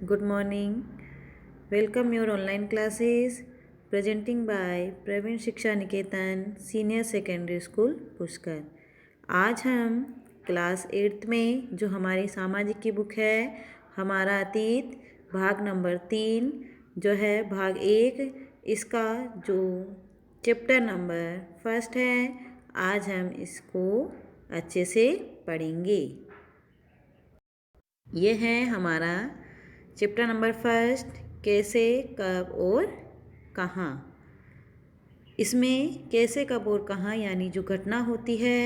Good morning. Welcome your online classes presenting by Praveen शिक्षा निकेतन senior secondary school Pushkar. आज हम class 8th में जो हमारी सामाजिक की बुक है हमारा अतीत भाग नंबर 3 जो है भाग 1 इसका जो चैप्टर नंबर 1 है आज हम इसको अच्छे से पढ़ेंगे। ये है हमारा चैप्टर नंबर 1 कैसे कब और कहाँ। इसमें कैसे कब और कहाँ यानी जो घटना होती है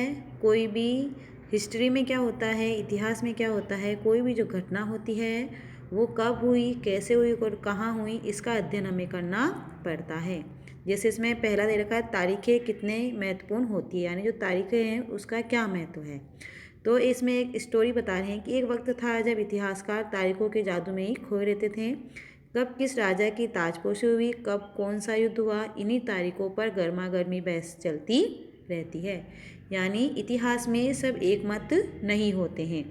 कोई भी हिस्ट्री में क्या होता है इतिहास में क्या होता है कोई भी जो घटना होती है वो कब हुई कैसे हुई और कहाँ हुई इसका अध्ययन हमें करना पड़ता है। जैसे इसमें पहला दे रखा है तारीखें कितने महत्वपूर्ण होती है यानी जो तारीखें हैं उसका क्या महत्व है। तो इसमें एक स्टोरी बता रहे हैं कि एक वक्त था जब इतिहासकार तारीखों के जादू में ही खोए रहते थे। कब किस राजा की ताजपोशी हुई कब कौन सा युद्ध हुआ इन्हीं तारीखों पर गर्मा गर्मी बहस चलती रहती है। यानी इतिहास में सब एक मत नहीं होते हैं।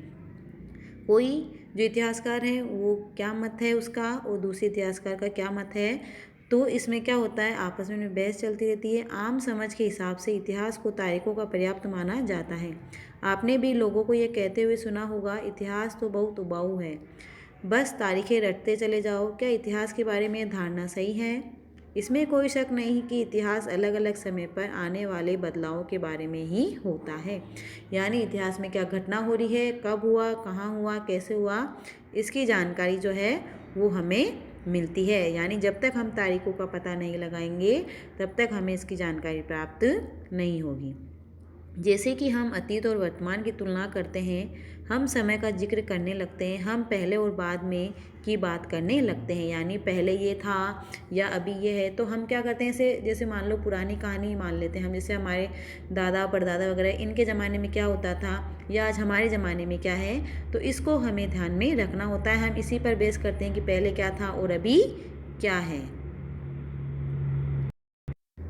कोई जो इतिहासकार है वो क्या मत है उसका और दूसरे इतिहासकार का क्या मत है। तो इसमें क्या होता है आपस में बहस चलती रहती है। आम समझ के हिसाब से इतिहास को तारीखों का पर्याप्त माना जाता है। आपने भी लोगों को ये कहते हुए सुना होगा इतिहास तो बहुत उबाऊ है, बस तारीखें रटते चले जाओ। क्या इतिहास के बारे में धारणा सही है? इसमें कोई शक नहीं कि इतिहास अलग अलग समय पर आने वाले बदलावों के बारे में ही होता है। यानी इतिहास में क्या घटना हो रही है कब हुआ कहाँ हुआ कैसे हुआ इसकी जानकारी जो है वो हमें मिलती है। यानी जब तक हम तारीखों का पता नहीं लगाएंगे तब तक हमें इसकी जानकारी प्राप्त नहीं होगी। जैसे कि हम अतीत और वर्तमान की तुलना करते हैं, हम समय का जिक्र करने लगते हैं, हम पहले और बाद में की बात करने लगते हैं। यानी पहले ये था या अभी ये है तो हम क्या करते हैं जैसे मान लो पुरानी कहानी मान लेते हैं हम। जैसे हमारे दादा परदादा वगैरह इनके ज़माने में क्या होता था या आज हमारे ज़माने में क्या है तो इसको हमें ध्यान में रखना होता है। हम इसी पर बेस करते हैं कि पहले क्या था और अभी क्या है।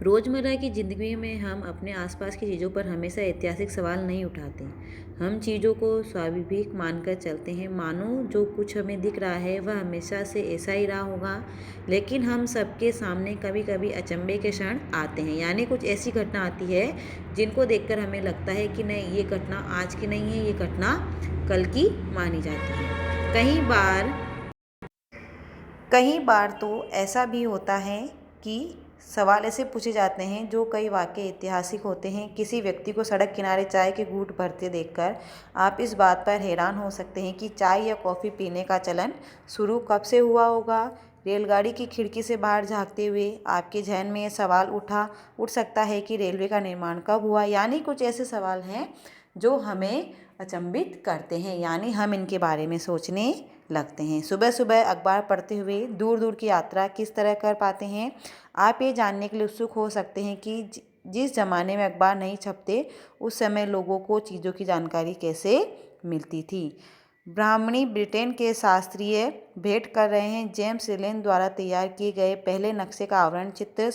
रोज़मर्रा की ज़िंदगी में हम अपने आसपास की चीज़ों पर हमेशा ऐतिहासिक सवाल नहीं उठाते। हम चीज़ों को स्वाभाविक मानकर चलते हैं, मानो जो कुछ हमें दिख रहा है वह हमेशा से ऐसा ही रहा होगा। लेकिन हम सबके सामने कभी कभी अचंभे के क्षण आते हैं। यानी कुछ ऐसी घटना आती है जिनको देखकर हमें लगता है कि नहीं ये घटना आज की नहीं है, ये घटना कल की मानी जाती है। कई बार तो ऐसा भी होता है कि सवाल ऐसे पूछे जाते हैं जो कई वाकई ऐतिहासिक होते हैं। किसी व्यक्ति को सड़क किनारे चाय के घूंट भरते देखकर आप इस बात पर हैरान हो सकते हैं कि चाय या कॉफ़ी पीने का चलन शुरू कब से हुआ होगा। रेलगाड़ी की खिड़की से बाहर झांकते हुए आपके जहन में ये सवाल उठ सकता है कि रेलवे का निर्माण कब हुआ। यानी कुछ ऐसे सवाल हैं जो हमें अचंभित करते हैं, यानी हम इनके बारे में सोचने लगते हैं। सुबह सुबह अखबार पढ़ते हुए दूर दूर की यात्रा किस तरह कर पाते हैं। आप ये जानने के लिए उत्सुक हो सकते हैं कि जिस ज़माने में अखबार नहीं छपते उस समय लोगों को चीज़ों की जानकारी कैसे मिलती थी। ब्राह्मणी ब्रिटेन के शास्त्रीय भेंट कर रहे हैं जेम्स रिलेन द्वारा तैयार किए गए पहले नक्शे का आवरण चित्र।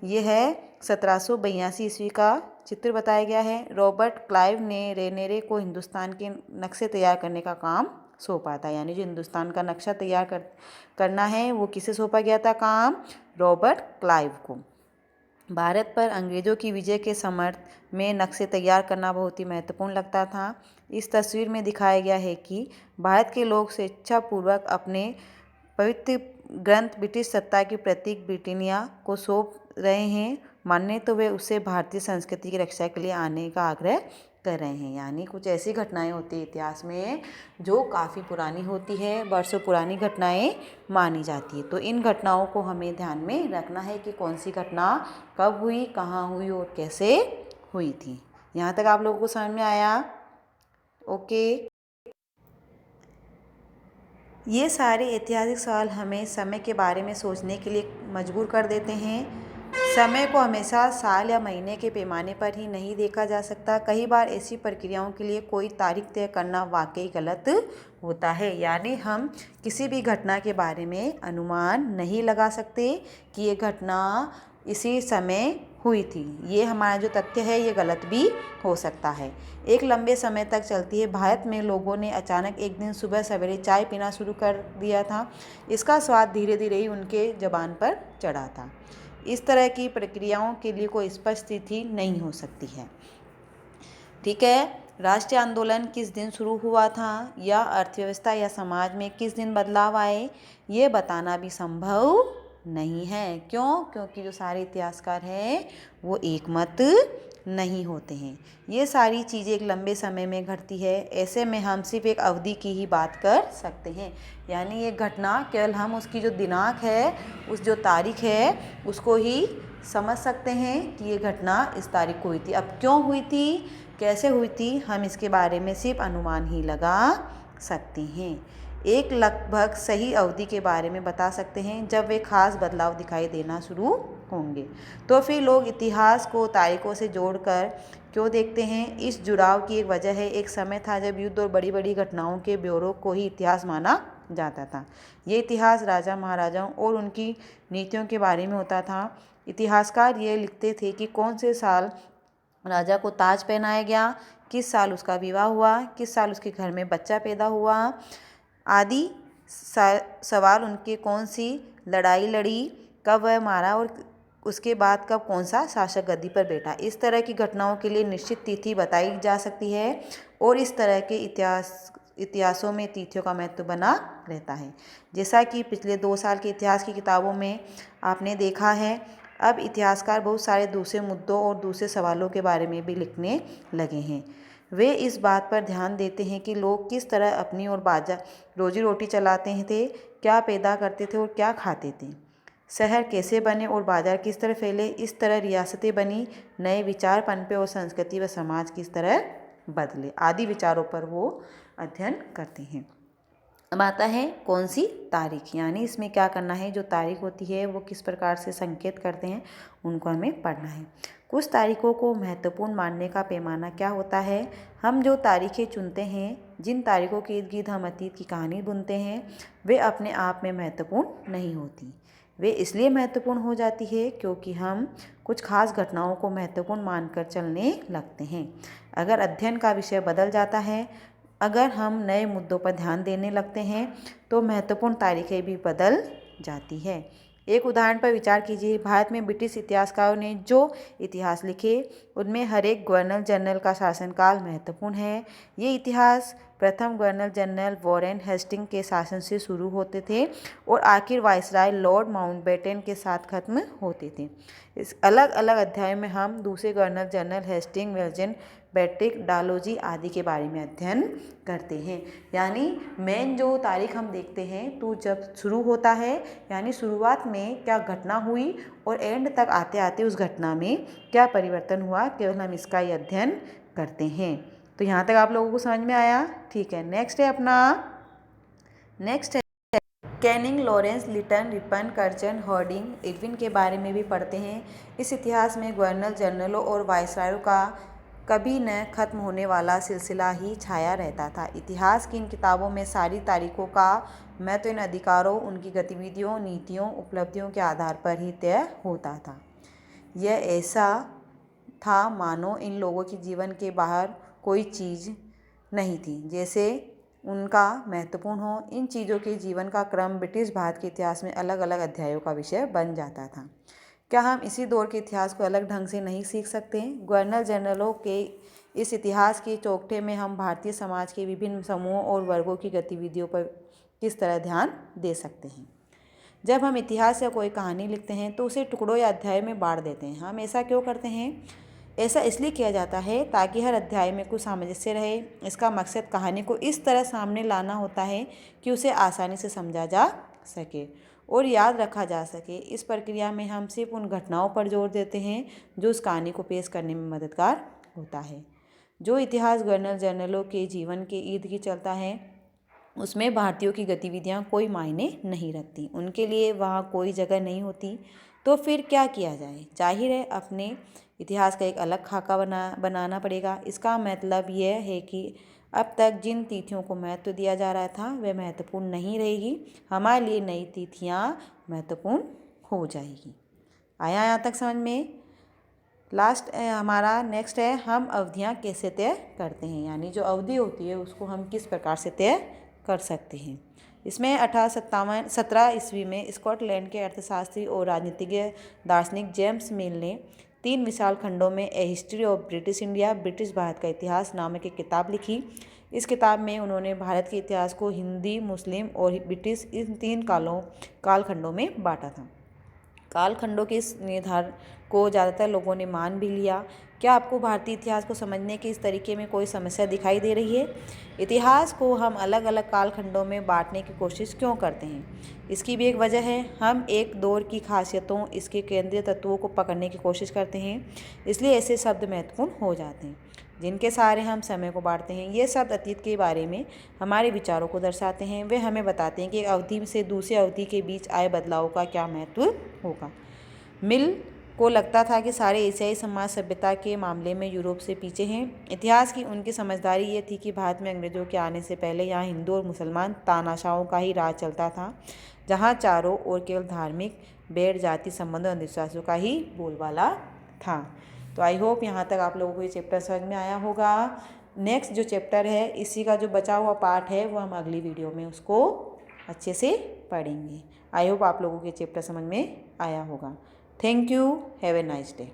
यह है 1782 ईस्वी का चित्र बताया गया है। रॉबर्ट क्लाइव ने रेनेरे को हिंदुस्तान के नक्शे तैयार करने का काम सौंपा था। यानी जो हिंदुस्तान का नक्शा तैयार करना है वो किसे सौंपा गया था काम? रॉबर्ट क्लाइव को। भारत पर अंग्रेज़ों की विजय के समर्थ में नक्शे तैयार करना बहुत ही महत्वपूर्ण लगता था। इस तस्वीर में दिखाया गया है कि भारत के लोग स्वेच्छापूर्वक अपने पवित्र ग्रंथ ब्रिटिश सत्ता की प्रतीक ब्रिटानिया को सौंप रहे हैं। माने तो वे उससे भारतीय संस्कृति की रक्षा के लिए आने का आग्रह कर रहे हैं। यानी कुछ ऐसी घटनाएं होती है इतिहास में जो काफ़ी पुरानी होती है, वर्षों पुरानी घटनाएं मानी जाती है। तो इन घटनाओं को हमें ध्यान में रखना है कि कौन सी घटना कब हुई कहाँ हुई और कैसे हुई थी। यहाँ तक आप लोगों को समझ में आया? ओके। ये सारे ऐतिहासिक सवाल हमें समय के बारे में सोचने के लिए मजबूर कर देते हैं। समय को हमेशा साल या महीने के पैमाने पर ही नहीं देखा जा सकता। कई बार ऐसी प्रक्रियाओं के लिए कोई तारीख तय करना वाकई गलत होता है। यानी हम किसी भी घटना के बारे में अनुमान नहीं लगा सकते कि ये घटना इसी समय हुई थी। ये हमारा जो तथ्य है ये गलत भी हो सकता है। एक लंबे समय तक चलती है। भारत में लोगों ने अचानक एक दिन सुबह सवेरे चाय पीना शुरू कर दिया था। इसका स्वाद धीरे धीरे ही उनके ज़बान पर चढ़ा था। इस तरह की प्रक्रियाओं के लिए कोई स्पष्ट तिथि नहीं हो सकती है। ठीक है। राष्ट्रीय आंदोलन किस दिन शुरू हुआ था या अर्थव्यवस्था या समाज में किस दिन बदलाव आए, ये बताना भी संभव नहीं है। क्यों? क्योंकि जो सारे इतिहासकार हैं वो एक मत नहीं होते हैं। ये सारी चीज़ें एक लंबे समय में घटती है। ऐसे में हम सिर्फ एक अवधि की ही बात कर सकते हैं। यानी ये घटना केवल हम उसकी जो दिनांक है, उस जो तारीख है, उसको ही समझ सकते हैं कि ये घटना इस तारीख को हुई थी। अब क्यों हुई थी, कैसे हुई थी, हम इसके बारे में सिर्फ अनुमान ही लगा सकते हैं। एक लगभग सही अवधि के बारे में बता सकते हैं जब वे खास बदलाव दिखाई देना शुरू होंगे। तो फिर लोग इतिहास को तारीखों से जोड़कर क्यों देखते हैं? इस जुड़ाव की एक वजह है। एक समय था जब युद्ध और बड़ी बड़ी घटनाओं के ब्यौरों को ही इतिहास माना जाता था। ये इतिहास राजा महाराजाओं और उनकी नीतियों के बारे में होता था। इतिहासकार ये लिखते थे कि कौन से साल राजा को ताज पहनाया गया, किस साल उसका विवाह हुआ, किस साल उसके घर में बच्चा पैदा हुआ आदि सवाल। उनके कौन सी लड़ाई लड़ी, कब वह मारा और उसके बाद कब कौन सा शासक गद्दी पर बैठा। इस तरह की घटनाओं के लिए निश्चित तिथि बताई जा सकती है और इस तरह के इतिहासों में तिथियों का महत्व बना रहता है। जैसा कि पिछले 2 साल के इतिहास की किताबों में आपने देखा है, अब इतिहासकार बहुत सारे दूसरे मुद्दों और दूसरे सवालों के बारे में भी लिखने लगे हैं। वे इस बात पर ध्यान देते हैं कि लोग किस तरह अपनी और रोजी रोटी चलाते थे, क्या पैदा करते थे और क्या खाते थे, शहर कैसे बने और बाजार किस तरह फैले, इस तरह रियासतें बनी, नए विचार पनपे और संस्कृति व समाज किस तरह बदले आदि विचारों पर वो अध्ययन करते हैं। अब आता है कौन सी तारीख, यानी इसमें क्या करना है, जो तारीख होती है वो किस प्रकार से संकेत करते हैं उनको हमें पढ़ना है। कुछ तारीखों को महत्वपूर्ण मानने का पैमाना क्या होता है? हम जो तारीखें चुनते हैं, जिन तारीखों के इर्द गिर्द हम अतीत की कहानी बुनते हैं, वे अपने आप में महत्वपूर्ण नहीं होती। वे इसलिए महत्वपूर्ण हो जाती है क्योंकि हम कुछ खास घटनाओं को महत्वपूर्ण मानकर चलने लगते हैं। अगर अध्ययन का विषय बदल जाता है, अगर हम नए मुद्दों पर ध्यान देने लगते हैं, तो महत्वपूर्ण तारीखें भी बदल जाती है। एक उदाहरण पर विचार कीजिए। भारत में ब्रिटिश इतिहासकारों ने जो इतिहास लिखे उनमें हर एक गवर्नर जनरल का शासनकाल महत्वपूर्ण है। ये इतिहास प्रथम गवर्नर जनरल वॉरेन हेस्टिंग के शासन से शुरू होते थे और आखिर वायसराय लॉर्ड माउंटबेटन के साथ खत्म होते थे। इस अलग अलग अध्यायों में हम दूसरे गवर्नर जनरल हेस्टिंग, वेल्जन, बैट्रिक, डालोजी आदि के बारे में अध्ययन करते हैं। यानी मेन जो तारीख हम देखते हैं, तो जब शुरू होता है यानी शुरुआत में क्या घटना हुई और एंड तक आते आते उस घटना में क्या परिवर्तन हुआ, केवल हम इसका ही अध्ययन करते हैं। तो यहाँ तक आप लोगों को समझ में आया? ठीक है। नेक्स्ट है Canning, Lawrence, Lytton, Ripon, Curzon, Hardinge, Irwin के बारे में भी पढ़ते हैं। इस इतिहास में गवर्नर जनरलों और वायसरायों का कभी न खत्म होने वाला सिलसिला ही छाया रहता था। इतिहास की इन किताबों में सारी तारीखों का महत्व इन अधिकारों, उनकी गतिविधियों, नीतियों, उपलब्धियों के आधार पर ही तय होता था। यह ऐसा था मानो इन लोगों के जीवन के बाहर कोई चीज़ नहीं थी, जैसे उनका महत्वपूर्ण हो। इन चीज़ों के जीवन का क्रम ब्रिटिश भारत के इतिहास में अलग अलग अध्यायों का विषय बन जाता था। क्या हम इसी दौर के इतिहास को अलग ढंग से नहीं सीख सकते? गवर्नर जनरलों के इस इतिहास के चौखटे में हम भारतीय समाज के विभिन्न समूहों और वर्गों की गतिविधियों पर किस तरह ध्यान दे सकते हैं? जब हम इतिहास या कोई कहानी लिखते हैं तो उसे टुकड़ों या अध्याय में बांट देते हैं। हम ऐसा क्यों करते हैं? ऐसा इसलिए किया जाता है ताकि हर अध्याय में कुछ सामंजस्य रहे। इसका मकसद कहानी को इस तरह सामने लाना होता है कि उसे आसानी से समझा जा सके और याद रखा जा सके। इस प्रक्रिया में हम सिर्फ उन घटनाओं पर जोर देते हैं जो उस कहानी को पेश करने में मददगार होता है। जो इतिहास गवर्नर जनरलों के जीवन के इर्द गिर्द चलता है, उसमें भारतीयों की गतिविधियां कोई मायने नहीं रखती, उनके लिए वहाँ कोई जगह नहीं होती। तो फिर क्या किया जाए? जाहिर है अपने इतिहास का एक अलग खाका बनाना पड़ेगा। इसका मतलब यह है कि अब तक जिन तिथियों को महत्व दिया जा रहा था वह महत्वपूर्ण नहीं रहेगी, हमारे लिए नई तिथियाँ महत्वपूर्ण हो जाएगी। आया यहाँ तक समझ में? लास्ट हमारा नेक्स्ट है, हम अवधियाँ कैसे तय करते हैं, यानी जो अवधि होती है उसको हम किस प्रकार से तय कर सकते हैं। इसमें 1817 ईस्वी में स्कॉटलैंड के अर्थशास्त्री और राजनीतिज्ञ दार्शनिक जेम्स मिल ने 3 विशाल खंडों में a history of British India, British भारत का इतिहास नामक एक किताब लिखी। इस किताब में उन्होंने भारत के इतिहास को हिंदी, मुस्लिम और ब्रिटिश इन 3 कालखंडों में बांटा था। कालखंडों के इस निर्धारण को ज़्यादातर लोगों ने मान भी लिया। क्या आपको भारतीय इतिहास को समझने के इस तरीके में कोई समस्या दिखाई दे रही है? इतिहास को हम अलग अलग कालखंडों में बांटने की कोशिश क्यों करते हैं? इसकी भी एक वजह है, हम एक दौर की खासियतों, इसके केंद्रीय तत्वों को पकड़ने की कोशिश करते हैं, इसलिए ऐसे शब्द महत्वपूर्ण हो जाते हैं जिनके सहारे हम समय को बांटते हैं। ये शब्द अतीत के बारे में हमारे विचारों को दर्शाते हैं। वे हमें बताते हैं कि एक अवधि से दूसरी अवधि के बीच आए बदलाव का क्या महत्व होगा। मिल को लगता था कि सारे एशियाई समाज सभ्यता के मामले में यूरोप से पीछे हैं। इतिहास की उनकी समझदारी ये थी कि भारत में अंग्रेज़ों के आने से पहले यहाँ हिंदू और मुसलमान तानाशाहों का ही राज चलता था, जहाँ चारों ओर केवल धार्मिक, बैर जाति संबंधों, अंधविश्वासों का ही बोलबाला था। तो आई होप यहाँ तक आप लोगों को ये चैप्टर समझ में आया होगा। नेक्स्ट जो चैप्टर है, इसी का जो बचा हुआ पार्ट है वो हम अगली वीडियो में उसको अच्छे से पढ़ेंगे। आई होप आप लोगों को ये चैप्टर समझ में आया होगा। Thank you, have a nice day.